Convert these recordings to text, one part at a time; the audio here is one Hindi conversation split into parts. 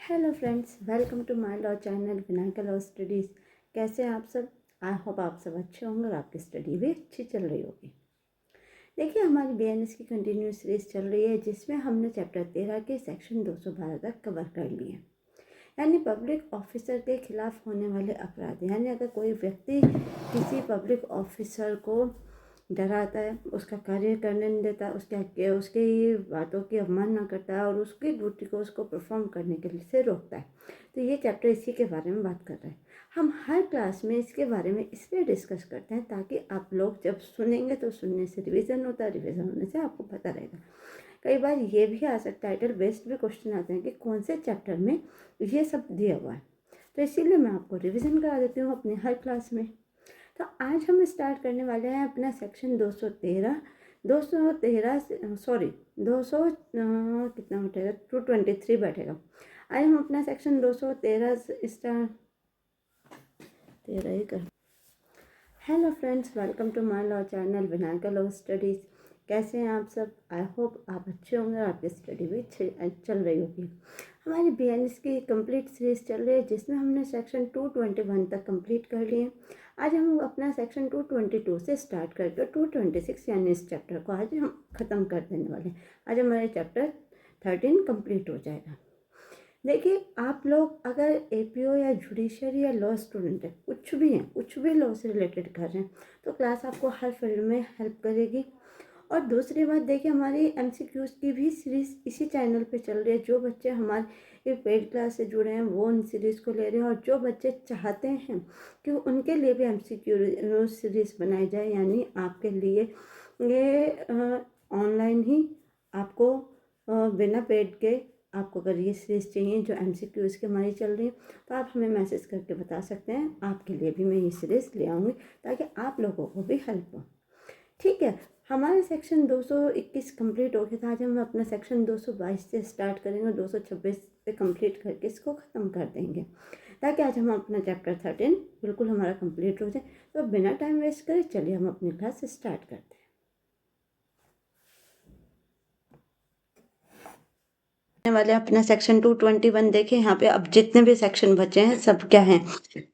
Hello friends, welcome to my law channel Vinayaka law studies. कैसे हैं आप सब? आई होप आप सब अच्छे होंगे और आपकी स्टडी भी अच्छी चल रही होगी। देखिए, हमारी बीएनएस की कंटिन्यूस सीरीज चल रही है जिसमें हमने चैप्टर 13 के सेक्शन 212 तक कवर कर लिए। यानी पब्लिक ऑफिसर के खिलाफ होने वाले अपराध, यानी अगर कोई व्यक्ति किसी पब्लिक ऑफिसर को डराता है, उसका कार्य करने नहीं देता, उसकी बातों की अवमानना करता है और उसकी ड्यूटी को उसको परफॉर्म करने के लिए से रोकता है, तो ये चैप्टर इसी के बारे में बात कर रहे हैं। हम हर क्लास में इसके बारे में इसलिए डिस्कस करते हैं ताकि आप लोग जब सुनेंगे तो सुनने से रिवीजन होता है, रिवीजन होने से आपको पता रहेगा। कई बार ये भी आ सकता है, टाइटल बेस्ड भी क्वेश्चन आते हैं कि कौन से चैप्टर में ये सब दिया हुआ है, तो इसीलिए मैं आपको रिवीजन करा देती हूँ अपनी हर क्लास में। तो आज हम स्टार्ट करने वाले हैं अपना सेक्शन 213 सॉरी 200 कितना बैठेगा, 223 बैठेगा। आज हम अपना सेक्शन 213 स्टार्ट 13 ही कर। Hello friends, welcome to my law channel Vinayaka law studies. कैसे हैं आप सब? आई होप आप अच्छे होंगे और आपकी स्टडी भी चल रही होगी। हमारी बीएनएस की कंप्लीट सीरीज चल रही है जिसमें हमने सेक्शन 221 तक कंप्लीट कर लिए। आज हम अपना सेक्शन 222 से स्टार्ट करके 226 यानी इस चैप्टर को आज हम ख़त्म कर देने वाले हैं। आज हमारे चैप्टर 13 कंप्लीट हो जाएगा। देखिए, आप लोग अगर एपीओ या जुडिशरी या लॉ स्टूडेंट है, कुछ भी हैं, कुछ भी लॉ से रिलेटेड कर रहे हैं, तो क्लास आपको हर फील्ड में हेल्प करेगी। और दूसरी बात, देखिए हमारी एमसीक्यूज़ की भी सीरीज़ इसी चैनल पे चल रही है। जो बच्चे हमारे पेड क्लास से जुड़े हैं वो उन सीरीज़ को ले रहे हैं, और जो बच्चे चाहते हैं कि उनके लिए भी एमसीक्यू सीरीज़ बनाई जाए, यानी आपके लिए ये ऑनलाइन ही आपको बिना पेड के आपको अगर ये सीरीज़ चाहिए जो एमसीक्यूज़ की हमारी चल रही है, तो आप हमें मैसेज करके बता सकते हैं। आपके लिए भी मैं ये सीरीज़ ले आऊँगी ताकि आप लोगों को भी हेल्प हो। ठीक है, हमारे सेक्शन 221 कंप्लीट हो गया था। आज हम अपना सेक्शन 222 से स्टार्ट करेंगे और 226 से कंप्लीट करके इसको ख़त्म कर देंगे, ताकि आज हम अपना चैप्टर 13 बिल्कुल हमारा कंप्लीट हो जाए। तो बिना टाइम वेस्ट करे चलिए हम अपनी क्लास स्टार्ट करते हैं। वाले अपना सेक्शन 221 देखें। यहाँ पे अब जितने भी सेक्शन बचे हैं सब क्या हैं,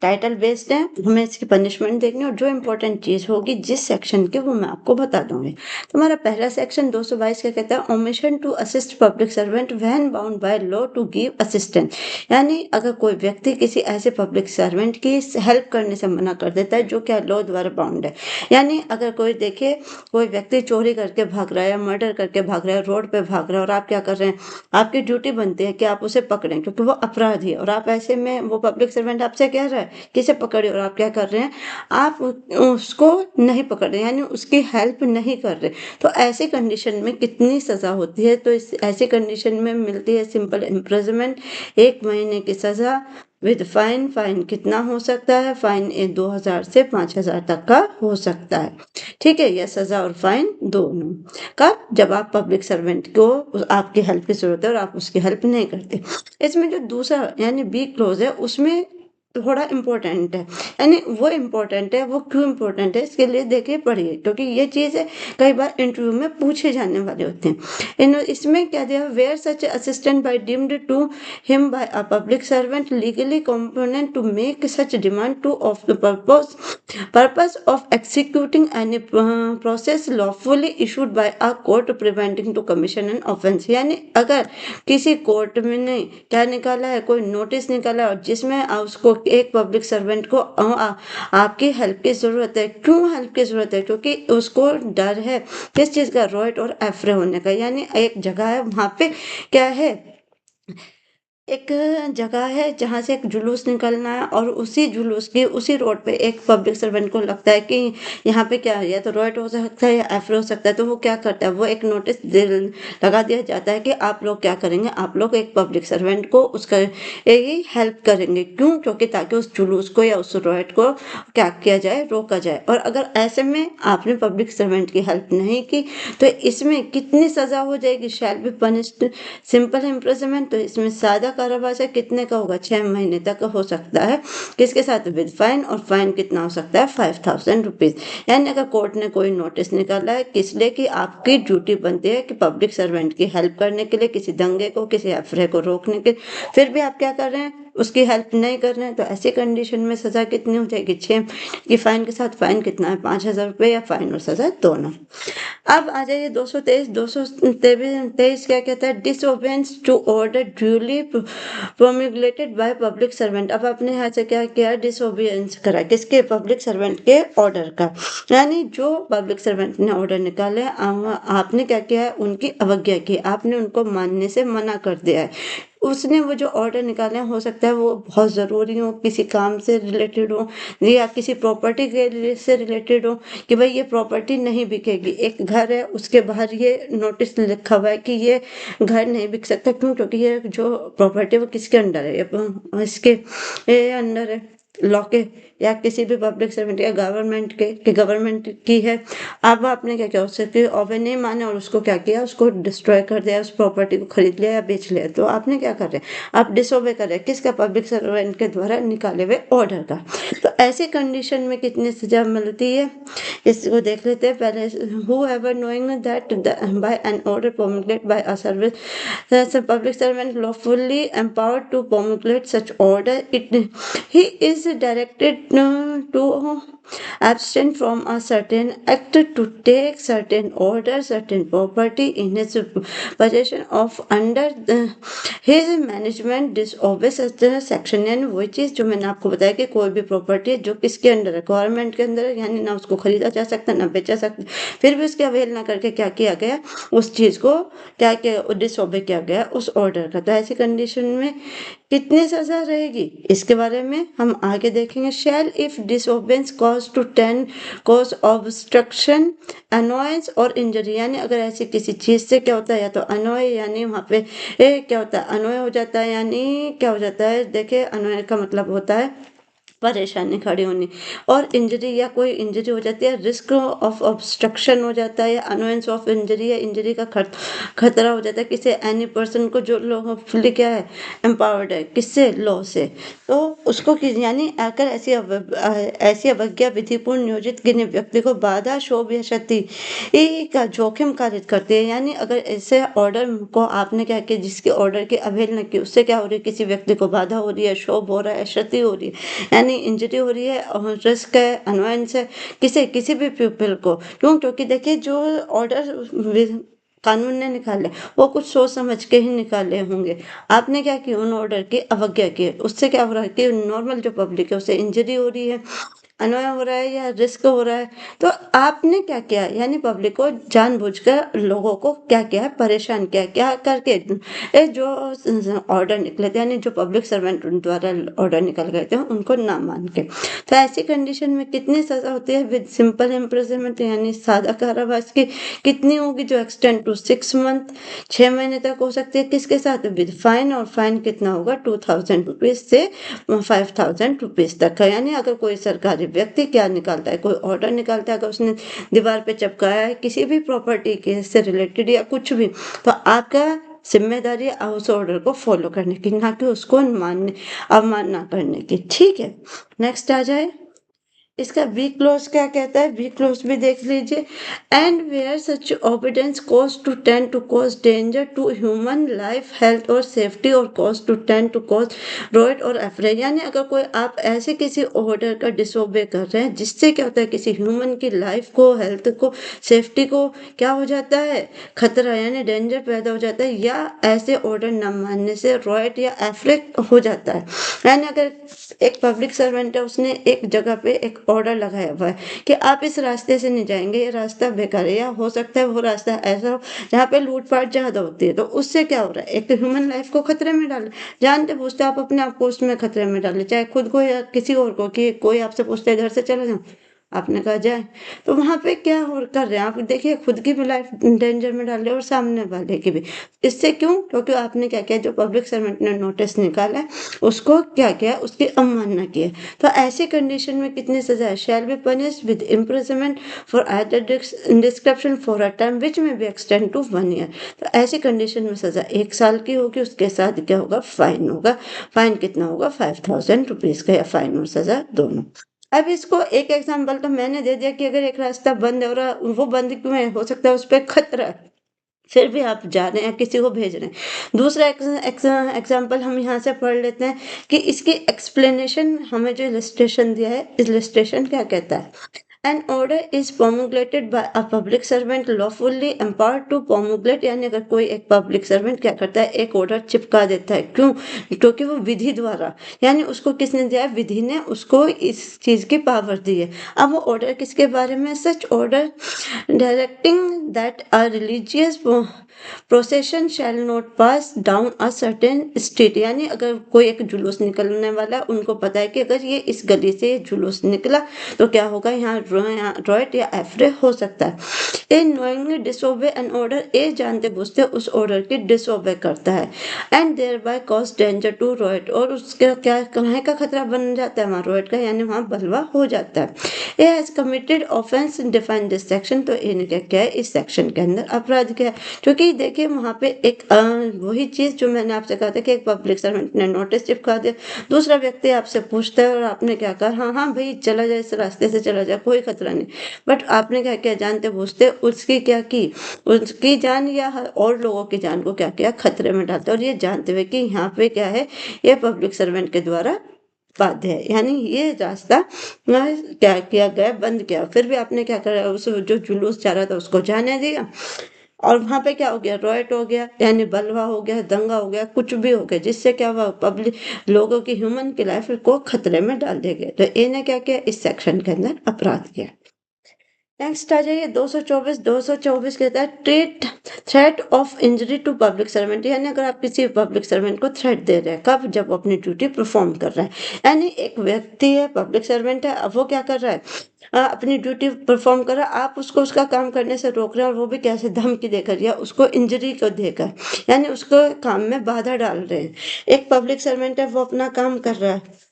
टाइटल बेस्ड है। हमें इसकी पनिशमेंट देखनी और जो इम्पोर्टेंट चीज़ होगी जिस सेक्शन की वो मैं आपको बता दूंगी। तो हमारा पहला सेक्शन 222 क्या कहता है, omission to assist public servant when bound by law to give assistance. यानी अगर कोई व्यक्ति किसी ऐसे पब्लिक सर्वेंट की हेल्प करने से मना कर देता है जो क्या लॉ द्वारा बाउंड है। यानी अगर कोई देखिए, कोई व्यक्ति चोरी करके भाग रहा है या मर्डर करके भाग रहा है, रोड पे भाग रहा है, और आप क्या कर रहे हैं, आपकी ड्यूटी बनती है कि आप उसे पकड़ें क्योंकि वो अपराधी है। और आप ऐसे में, वो पब्लिक सर्वेंट आपसे कह रहा है कि इसे पकड़े, और आप क्या कर रहे हैं, आप उसको नहीं पकड़ रहे, यानी उसकी हेल्प नहीं कर रहे। तो ऐसी कंडीशन में कितनी सज़ा होती है, तो इस ऐसी कंडीशन में मिलती है सिंपल इम्प्रिजनमेंट, 1 महीने की सज़ा विद फाइन। फाइन कितना हो सकता है, फाइन 2000 से 5000 तक का हो सकता है। ठीक है, यह सज़ा और फाइन दोनों का, जब आप पब्लिक सर्वेंट को आपकी हेल्प की जरूरत है और आप उसकी हेल्प नहीं करते। इसमें जो दूसरा यानी बी क्लोज है उसमें थोड़ा इम्पोर्टेंट है। यानी वो इम्पोर्टेंट है, वो क्यों इम्पोर्टेंट है इसके लिए देखिए पढ़िए, क्योंकि ये चीज़ है कई बार इंटरव्यू में पूछे जाने वाले होते हैं। इसमें क्या दिया, where such assistant by deemed to him by a public servant legally component to make such demand to of the purpose of executing any process lawfully issued by a court preventing to commission an offence. यानी अगर किसी कोर्ट में ने क्या निकाला है, कोई नोटिस निकाला है और जिसमें उसको एक पब्लिक सर्वेंट को आपकी हेल्प की ज़रूरत है। क्यों हेल्प की ज़रूरत है, क्योंकि उसको डर है किस चीज़ का, रॉयट और एफ्रे होने का। यानी एक जगह है, वहाँ पे क्या है, एक जगह है जहाँ से एक जुलूस निकलना है, और उसी जुलूस की उसी रोड पे एक पब्लिक सर्वेंट को लगता है कि यहाँ पे क्या है, या तो रॉयट हो सकता है या एफ्रे हो सकता है। तो वो क्या करता है, वो एक नोटिस लगा दिया जाता है कि आप लोग क्या करेंगे, आप लोग एक पब्लिक सर्वेंट को उसका यही हेल्प करेंगे। क्यों, क्योंकि ताकि उस जुलूस को या उस रॉयट को क्या किया जाए, रोका जाए। और अगर ऐसे में आपने पब्लिक सर्वेंट की हेल्प नहीं की तो इसमें कितनी सज़ा हो जाएगी, shall be punished simple imprisonment. तो इसमें सादा कारावास है कितने का होगा, 6 महीने तक हो सकता है, किसके साथ, विद फाइन, और फाइन कितना हो सकता है, 5000 रुपीज। यानी अगर कोर्ट ने कोई नोटिस निकाला है किस लिए, कि आपकी ड्यूटी बनती है कि पब्लिक सर्वेंट की हेल्प करने के लिए, किसी दंगे को, किसी अफरे को रोकने के, फिर भी आप क्या कर रहे हैं, उसकी हेल्प नहीं कर रहे हैं, तो ऐसी कंडीशन में सजा कितनी हो जाएगी, 6 की फाइन के साथ, फाइन कितना है, 5000 रुपये, या फाइन और सजा दोनों। अब आ जाइए 223 क्या कहता है, disobedience to order duly promulgated by public servant. अब आपने यहाँ से क्या किया, डिसओबेंस करा, किसके, पब्लिक सर्वेंट के ऑर्डर का, यानी जो पब्लिक सर्वेंट ने ऑर्डर निकाले आपने क्या किया है, उनकी अवज्ञा की, आपने उनको मानने से मना कर दिया है। उसने वो जो ऑर्डर निकाले हो सकता है वो बहुत ज़रूरी हो, किसी काम से रिलेटेड हो, या किसी प्रॉपर्टी के से रिलेटेड हो, कि भाई ये प्रॉपर्टी नहीं बिकेगी, एक घर है उसके बाहर ये नोटिस लिखा हुआ है कि ये घर नहीं बिक सकता, क्यों, क्योंकि ये जो प्रॉपर्टी है वो किसके अंडर है, इसके अंडर है, लॉ के, या किसी भी पब्लिक सर्वेंट या गवर्नमेंट के, कि गवर्नमेंट की है। अब आपने क्या किया, उसके ऑर्डर नहीं माने और उसको क्या किया, उसको डिस्ट्रॉय कर दिया, उस प्रॉपर्टी को खरीद लिया या बेच लिया, तो आपने क्या कर रहे हैं, आप डिसोबे कर रहे हैं किसका, पब्लिक सर्वेंट के द्वारा निकाले हुए ऑर्डर का। तो ऐसी कंडीशन में कितनी सजा मिलती है, इसको देख लेते हैं पहले। Whoever knowing that by an order promulgated by a service as a public servant lawfully empowered to promulgate such order, he is directed to abstain from a certain act, to take certain order, certain property in his possession of under his management, disobey such a section, यानी वही चीज जो मैंने आपको बताया कि कोई भी प्रॉपर्टी जो किसके अंडर है, गवर्नमेंट के अंदर है, यानी ना उसको खरीदा जा सकता ना बेचा सकता, फिर भी उसकी अवहेलना करके क्या किया गया, उस चीज को क्या किया, डिसओबे किया गया उस ऑर्डर का। तो ऐसी कंडीशन में कितनी सजा रहेगी, इसके बारे में हम आगे देखेंगे। Shall if disobedience cause to 10 cause obstruction, annoyance और इंजरी, यानी अगर ऐसी किसी चीज से क्या होता है, या तो अनोय, यानी वहाँ पे क्या होता है, अनोय हो जाता है, यानी क्या हो जाता है, देखिए अनोय का मतलब होता है परेशानी खड़ी होनी, और इंजरी या कोई इंजरी हो जाती है, रिस्क ऑफ ऑब्स्ट्रक्शन हो जाता है, या अनोयंस ऑफ इंजरी, या इंजरी का खतरा हो जाता है किसी एनी पर्सन को जो लॉफुली क्या है, एम्पावर्ड है, किससे, लॉ से, तो उसको यानी अगर ऐसी अवज्ञा विधिपूर्ण नियोजित किन्हीं व्यक्ति को बाधा, शोभ या क्षति का जोखिम कारित करती है, यानी अगर ऐसे ऑर्डर को आपने क्या किया, जिसके ऑर्डर की अवहेलना की, उससे क्या हो रही है, किसी व्यक्ति को बाधा हो रही है, शोभ हो रहा है, क्षति हो रही है, यानी इंजरी हो रही है, और रिस्क है, अनवाइंस है, किसी भी पीपल को, क्यों, क्योंकि देखिए जो ऑर्डर कानून ने निकाले वो कुछ सोच समझ के ही निकाले होंगे, आपने क्या किया, उन ऑर्डर की अवज्ञा की, उससे क्या हो रहा है कि नॉर्मल जो पब्लिक है उसे इंजरी हो रही है, अनोय हो रहा है, या रिस्क हो रहा है, तो आपने क्या किया, यानी पब्लिक को जानबूझकर लोगों को क्या किया है, परेशान किया, क्या करके, जो ऑर्डर निकले थे, यानी जो पब्लिक सर्वेंट द्वारा ऑर्डर निकल गए थे उनको ना मान के। तो ऐसी कंडीशन में कितनी सजा होती है, विद सिंपल इम्प्रिजनमेंट, यानी सादा कारावास की कितनी होगी, जो एक्सटेंड टू 6 मंथ, 6 महीने तक हो सकती है, किसके साथ, विद फाइन, और फाइन कितना होगा, 2000 रुपीज से 5000 रुपीज तक का। यानी अगर कोई सरकारी व्यक्ति क्या निकालता है, कोई ऑर्डर निकालता है, अगर उसने दीवार पे चिपकाया है किसी भी प्रॉपर्टी के से रिलेटेड या कुछ भी, तो आपका जिम्मेदारी है उस ऑर्डर को फॉलो करने की, ना कि उसको मानने अवमानना करने की। ठीक है, नेक्स्ट आ जाए, इसका बी क्लोज क्या कहता है, बी क्लोज भी देख लीजिए। And where such obedience cause to tend to cause danger to human life, health और सेफ्टी, और cause to tend to cause riot और अफरेज, यानी अगर कोई आप ऐसे किसी ऑर्डर का डिसोबे कर रहे हैं जिससे क्या होता है, किसी ह्यूमन की लाइफ को, हेल्थ को, सेफ्टी को क्या हो जाता है, खतरा, यानी डेंजर पैदा हो जाता है, या ऐसे ऑर्डर न मानने से रॉयट या एफ्रेक हो जाता है। यानी अगर एक पब्लिक सर्वेंट है, उसने एक जगह पे एक ऑर्डर लगाया हुआ है कि आप इस रास्ते से नहीं जाएंगे, ये रास्ता बेकार है, या हो सकता है वो रास्ता ऐसा हो जहाँ पे लूटपाट ज्यादा होती है, तो उससे क्या हो रहा है, एक ह्यूमन लाइफ को खतरे में डाल, जानते पूछते आप अपने आप को उसमें खतरे में डाले, चाहे खुद को या किसी और को, कि कोई आपसे पूछते इधर से चले जाओ, आपने कहा जाए, तो वहाँ पे क्या हो कर रहे हैं आप, देखिए खुद की भी लाइफ डेंजर में डाल रहे हैं और सामने वाले की भी। इससे क्यों? क्योंकि आपने क्या किया, जो पब्लिक सर्वेंट ने नोटिस निकाला है उसको क्या किया, उसकी अवमानना की है। तो ऐसी कंडीशन में कितनी सजा है? Shall be punished with imprisonment for either description for a term which में बी एक्सटेंड टू 1 ईयर। तो ऐसी कंडीशन में सजा 1 साल की होगी, उसके साथ क्या होगा, फाइन होगा। फाइन कितना होगा, 5000 रुपीज का, या फाइन और सजा दोनों। अब इसको एक एग्जाम्पल तो मैंने दे दिया कि अगर एक रास्ता बंद है और वो बंद क्यों है, हो सकता है उस पर खतरा है, फिर भी आप जा रहे हैं, किसी को भेज रहे हैं। दूसरा एग्जाम्पल हम यहाँ से पढ़ लेते हैं कि इसकी एक्सप्लेनेशन हमें जो इलस्ट्रेशन दिया है, इलस्ट्रेशन क्या कहता है। An order is promulgated by a public servant lawfully empowered to promulgate, यानी अगर कोई एक पब्लिक सर्वेंट क्या करता है, एक ऑर्डर चिपका देता है, क्यों? क्योंकि वो विधि द्वारा, यानी उसको किसने दिया है, विधि ने उसको इस चीज की पावर दी है। अब वो ऑर्डर किसके बारे में, such order directing that a religious procession shall not pass down a certain street, यानी अगर कोई एक जुलूस निकलने वाला है, उनको पता है कि अगर ये इस गली से जुलूस निकला तो क्या होगा, यहाँ रॉयट या एफरे हो सकता है। A knowingly disobey an order, ए जानते बुझते उस ऑर्डर की डिसओबे करता है, and thereby cause danger to riot, और उसका क्या कहाँ का खतरा बन जाता है, वहाँ रॉयट का, यानी वहाँ बलवा हो जाता है। A has committed offence define this section, तो ए ने क्या है, इस सेक्शन के अंदर अपराध किया। क्योंकि देखिए वहाँ पे एक वही चीज जो मैंने आपसे कहा था कि एक पब्लिक सर्वेंट ने नोटिस चिपका दिया, दूसरा व्यक्ति आपसे पूछता है और आपने क्या कहा, हाँ हाँ भाई चला जाए, इस रास्ते से चला जाए, कोई खतरा नहीं, बट आपने क्या किया, जानते बूझते उसकी क्या की, उसकी जान या और लोगों की जान को क्या किया, खतरे में डालते, और ये जानते हुए कि यहाँ पे क्या है, ये पब्लिक सर्वेंट के द्वारा बाध्य है, यानी ये रास्ता क्या किया गया, बंद किया। फिर भी आपने क्या करा, उस जो जुलूस जा रहा था उसको जाने दिया, और वहां पे क्या हो गया, रॉयट हो गया, यानी बलवा हो गया, दंगा हो गया, कुछ भी हो गया, जिससे क्या हुआ, पब्लिक लोगों की, ह्यूमन की लाइफ को खतरे में डाल दिया गया। तो ए ने क्या किया, इस सेक्शन के अंदर अपराध किया। नेक्स्ट आ जाइए 224 कहता है treat threat of injury to public servant, यानी अगर आप किसी पब्लिक सर्वेंट को थ्रेट दे रहे हैं, कब, जब वो अपनी ड्यूटी परफॉर्म कर रहा है, यानी एक व्यक्ति है, पब्लिक सर्वेंट है, अब वो क्या कर रहा है, अपनी ड्यूटी परफॉर्म कर रहा है, आप उसको उसका काम करने से रोक रहे हैं, और वो भी कैसे, धमकी देकर या उसको इंजरी को देकर, यानी उसको काम में बाधा डाल रहे हैं। एक पब्लिक सर्वेंट है, वो अपना काम कर रहा है,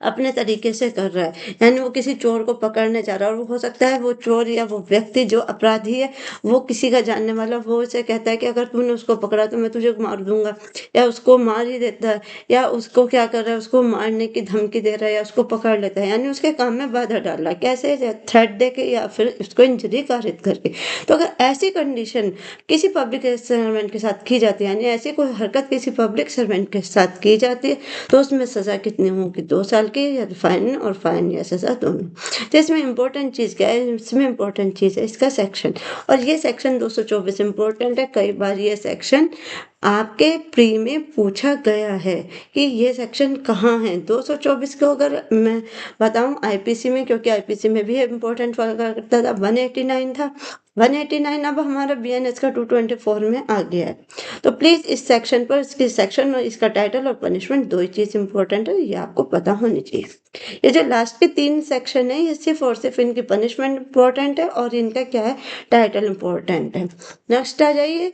अपने तरीके से कर रहा है, यानी वो किसी चोर को पकड़ने जा रहा है, और हो सकता है वो चोर या वो व्यक्ति जो अपराधी है वो किसी का जानने वाला, वो उसे कहता है कि अगर तूने उसको पकड़ा तो मैं तुझे मार दूंगा, या उसको मार ही देता है, या उसको क्या कर रहा है, उसको मारने की धमकी दे रहा है, या उसको पकड़ लेता है, यानी उसके काम में बाधा डाल रहा है, कैसे, थ्रेट दे के या फिर उसको इंजरी कारित करके। तो अगर ऐसी कंडीशन किसी पब्लिक सर्वेंट के साथ की जाती है, यानी ऐसी कोई हरकत किसी पब्लिक सर्वेंट के साथ की जाती है, तो उसमें सजा कितनी होगी, 2 साल की, या फाइन, और फाइन या सजा दोनों। तो इसमें इंपॉर्टेंट चीज क्या है, इसमें इंपॉर्टेंट चीज है इसका सेक्शन, और ये सेक्शन 224 इंपॉर्टेंट है, कई बार ये सेक्शन आपके प्री में पूछा गया है कि ये सेक्शन कहाँ है। 224 को अगर मैं बताऊं आईपीसी में, क्योंकि आईपीसी में भी इंपॉर्टेंट करता था, 189 था, 189 अब हमारा बीएनएस का 224 में आ गया है। तो प्लीज इस सेक्शन पर, इसकी सेक्शन और इसका टाइटल और पनिशमेंट, दो ही चीज इंपॉर्टेंट है, ये आपको पता होनी चाहिए। ये जो लास्ट के 3 सेक्शन है, ये सिर्फ और सिर्फ इनकी पनिशमेंट इंपॉर्टेंट है, और इनका क्या है, टाइटल इंपॉर्टेंट है। नेक्स्ट आ जाइए,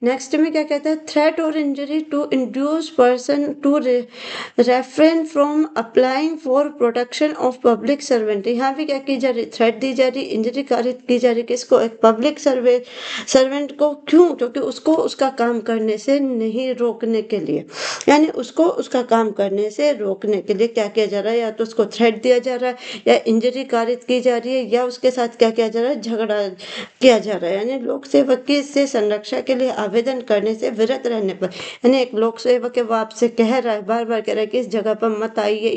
नेक्स्ट में क्या कहता है, थ्रेट और injury to induce person to refrain from applying for protection of public servant. यहाँ भी क्या की जा रही, थ्रेट दी जा रही, इंजरी कारित की जा रही, किसको, एक पब्लिक सर्वेंट को, क्यों, क्योंकि उसको उसका काम करने से नहीं रोकने के लिए, यानी उसको उसका काम करने से रोकने के लिए क्या किया जा रहा है, या तो उसको थ्रेट दिया जा रहा है, या इंजरी कारित की जा रही है, या उसके साथ क्या किया जा रहा है, झगड़ा किया जा रहा है, यानी लोक सेवक की से संरक्षा के लिए आवेदन करने से विरत रहने पर, यानी एक लोक सेवक है, वो आपसे कह रहा है, बार बार कह रहा है कि इस जगह पर मत आइए,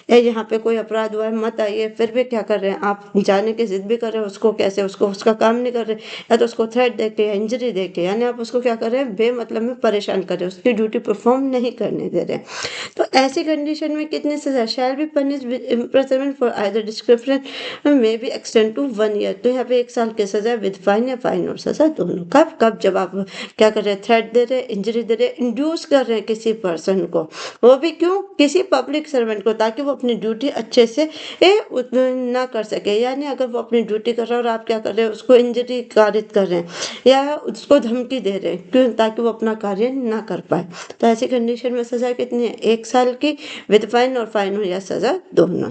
या यहाँ पे कोई अपराध हुआ है मत आइए, फिर भी क्या कर रहे हैं आप, जाने की जिद भी कर रहे हैं, उसको कैसे, उसको उसका काम नहीं कर रहे, या तो उसको थ्रेट देके या इंजरी देके, यानी आप उसको क्या कर रहे हैं, बेमतलब में परेशान कर रहे हैं, उसकी ड्यूटी परफॉर्म नहीं करने दे रहे हैं। तो ऐसी कंडीशन में कितनी सजा shall be punish imprisonment for either description may be extend to 1 year. तो यहाँ पे 1 साल की सजा विद फाइन या फाइन और सजा दोनों। कब कब जब आप क्या कर रहे हैं, थ्रेट दे रहे हैं, इंजरी दे रहे हैं, इंड्यूस कर रहे हैं किसी पर्सन को, वो भी क्यों, किसी पब्लिक सर्वेंट को, ताकि वो अपनी ड्यूटी अच्छे से ना कर सके। यानी अगर वो अपनी ड्यूटी कर रहा है और आप क्या कर रहे हैं, उसको इंजरी कारित कर रहे हैं या उसको धमकी दे रहे हैं, क्यों, ताकि वो अपना कार्य ना कर पाए। तो ऐसी कंडीशन में सजा कितनी है, 1 साल की विद फाइन और फाइन हो या सजा दोनों।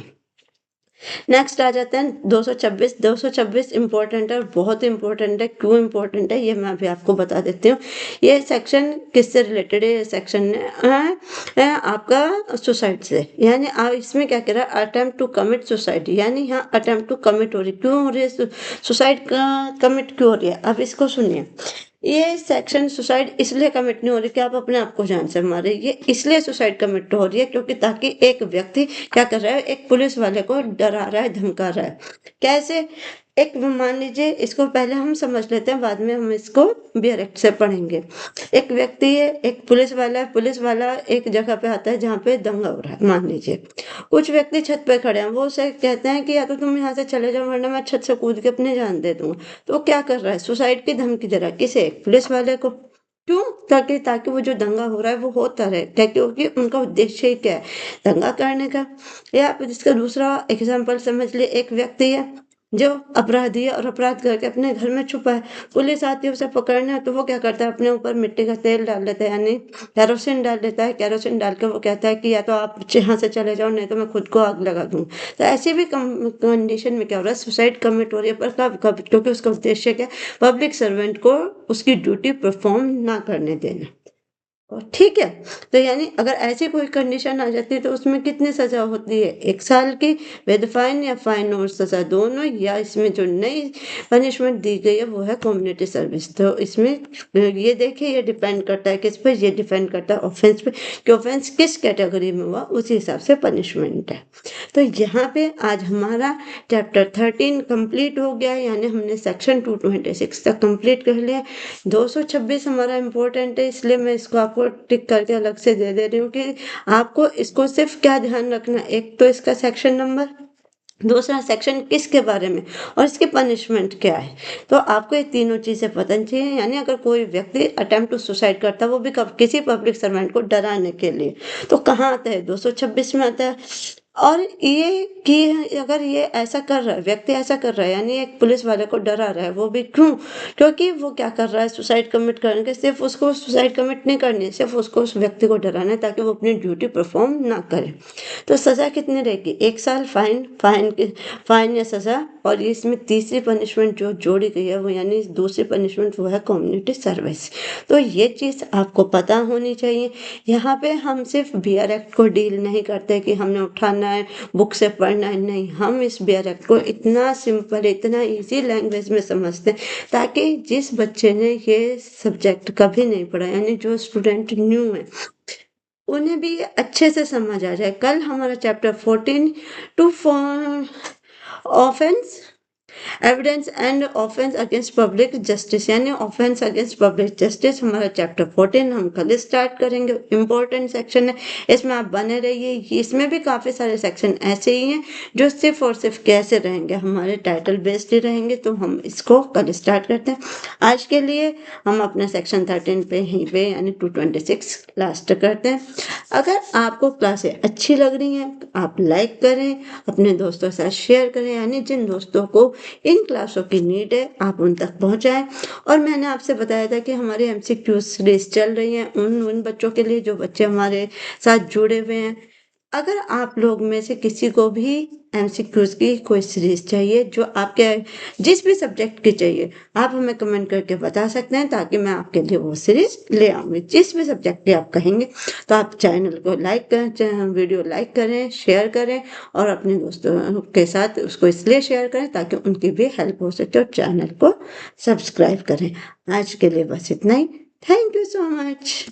नेक्स्ट आ जाते हैं 226। 226 इंपॉर्टेंट है, बहुत इंपॉर्टेंट है। क्यों इंपॉर्टेंट है ये मैं अभी आपको बता देती हूँ। ये सेक्शन किससे रिलेटेड है, ये सेक्शन आपका सुसाइड से। यानी आप इसमें क्या कह रहा है, अटेम्प्ट टू कमिट सुसाइड, यानी यहाँ अटेम्प्ट टू कमिट हो रही, क्यों हो रही है सुसाइड कमिट क्यों हो रही है, अब इसको सुनिए। ये सेक्शन सुसाइड इसलिए कमिट नहीं हो रही कि आप अपने आप को जान से मारे, ये इसलिए सुसाइड कमिट हो रही है क्योंकि ताकि एक व्यक्ति क्या कर रहा है, एक पुलिस वाले को डरा रहा है, धमका रहा है। कैसे, एक मान लीजिए, इसको पहले हम समझ लेते हैं, बाद में हम इसको बियर एक्ट से पढ़ेंगे। एक व्यक्ति है, एक पुलिस वाला है, पुलिस वाला एक जगह पे आता है जहाँ पे दंगा हो रहा है, मान लीजिए। कुछ व्यक्ति छत पे खड़े हैं, वो उसे कहते हैं कि या तो तुम यहाँ से चले जाओ वरना मैं छत से कूद के अपनी जान दे दूंगा। तो वो क्या कर रहा है, सुसाइड की धमकी दे रहा है, किसे, पुलिस वाले को। क्यों, ताकि ताकि वो जो दंगा हो रहा है वो होता रहे, क्या, क्योंकि उनका उद्देश्य ही क्या है, दंगा करने का। या आप इसका दूसरा एग्जाम्पल समझ लिए, एक व्यक्ति है जो अपराधी है और अपराध करके अपने घर में छुपा है, पुलिस आती है उसे पकड़ना, तो वो क्या करता है, अपने ऊपर मिट्टी का तेल डाल लेता है, यानी केरोसिन डाल देता है। केरोसिन डाल के वो कहता है कि या तो आप यहाँ से चले जाओ, नहीं तो मैं खुद को आग लगा दूँ। तो ऐसी भी कंडीशन में क्या हो रहा है, सुसाइड कमिट हो रही है, पर कब कब, क्योंकि उसका उद्देश्य क्या, पब्लिक सर्वेंट को उसकी ड्यूटी परफॉर्म ना करने देना। ठीक है, तो यानी अगर ऐसी कोई कंडीशन आ जाती है तो उसमें कितनी सजा होती है, 1 साल की विद फाइन या फाइन और सजा दोनों, या इसमें जो नई पनिशमेंट दी गई है वो है कम्युनिटी सर्विस। तो इसमें ये देखिए, ये डिपेंड करता है किस पर, ये डिपेंड करता है ऑफेंस पे, कि ऑफेंस किस कैटेगरी में हुआ उसी हिसाब से पनिशमेंट है। तो यहाँ पे आज हमारा चैप्टर 13 कंप्लीट हो गया है, यानी हमने सेक्शन 226 तक कंप्लीट कर लिया। 226 हमारा इम्पोर्टेंट है, इसलिए मैं इसको आपको टिक करके अलग से दे रही हूँ कि आपको इसको सिर्फ क्या ध्यान रखना, एक तो इसका सेक्शन नंबर, दूसरा सेक्शन किसके बारे में, और इसकी पनिशमेंट क्या है। तो आपको ये तीनों चीजें पता चाहिए। यानी अगर कोई व्यक्ति अटेम्प्ट टू सुसाइड करता है, वो भी कब, किसी पब्लिक सर्वेंट को डराने के लिए, तो कहाँ आता है, 226 में आता है। और ये कि अगर ये ऐसा कर रहा है, व्यक्ति ऐसा कर रहा है, यानी एक पुलिस वाले को डरा रहा है, वो भी क्यों, क्योंकि वो क्या कर रहा है, सुसाइड कमिट करने के, सिर्फ उसको सुसाइड कमिट नहीं करनी है, सिर्फ उसको उस व्यक्ति को डराना है ताकि वो अपनी ड्यूटी परफॉर्म ना करे। तो सजा कितनी रहेगी, 1 साल फाइन या सजा। और इसमें तीसरी पनिशमेंट जो जोड़ी गई है वो, यानी दूसरी पनिशमेंट वो है कम्युनिटी सर्विस। तो ये चीज़ आपको पता होनी चाहिए। यहाँ पे हम सिर्फ बियर एक्ट को डील नहीं करते कि हमने उठाना है, बुक से पढ़ना है, नहीं, हम इस बियर एक्ट को इतना सिंपल, इतना इजी लैंग्वेज में समझते हैं ताकि जिस बच्चे ने ये सब्जेक्ट कभी नहीं पढ़ा, यानी जो स्टूडेंट न्यू है, उन्हें भी अच्छे से समझ आ जाए। कल हमारा chapter 14 to offence evidence and offence against public justice, यानी ऑफेंस अगेंस्ट पब्लिक जस्टिस हमारा चैप्टर 14 हम कल स्टार्ट करेंगे। इंपॉर्टेंट सेक्शन है, इसमें आप बने रहिए। इसमें भी काफ़ी सारे सेक्शन ऐसे ही हैं जो सिर्फ और सिर्फ कैसे रहेंगे, हमारे टाइटल बेस्ड ही रहेंगे। तो हम इसको कल स्टार्ट करते हैं। आज के लिए हम अपने सेक्शन 13 पे यहीं पे यानी 226 लास्ट करते हैं। अगर आपको क्लासें अच्छी लग रही हैं, आप लाइक करें, अपने दोस्तों के साथ शेयर करें, यानी जिन दोस्तों को इन क्लासों की नीड है आप उन तक पहुंचाएं। और मैंने आपसे बताया था कि हमारी MCQ सीरीज चल रही है उन बच्चों के लिए जो बच्चे हमारे साथ जुड़े हुए हैं। अगर आप लोग में से किसी को भी MCQs की कोई सीरीज चाहिए, जो आपके जिस भी सब्जेक्ट की चाहिए, आप हमें कमेंट करके बता सकते हैं ताकि मैं आपके लिए वो सीरीज ले आऊँगी। जिस भी सब्जेक्ट की आप कहेंगे, तो आप चैनल को लाइक करें, वीडियो लाइक करें, शेयर करें और अपने दोस्तों के साथ उसको इसलिए शेयर करें ताकि उनकी भी हेल्प हो सके, और चैनल को सब्सक्राइब करें। आज के लिए बस इतना ही। Thank you so much.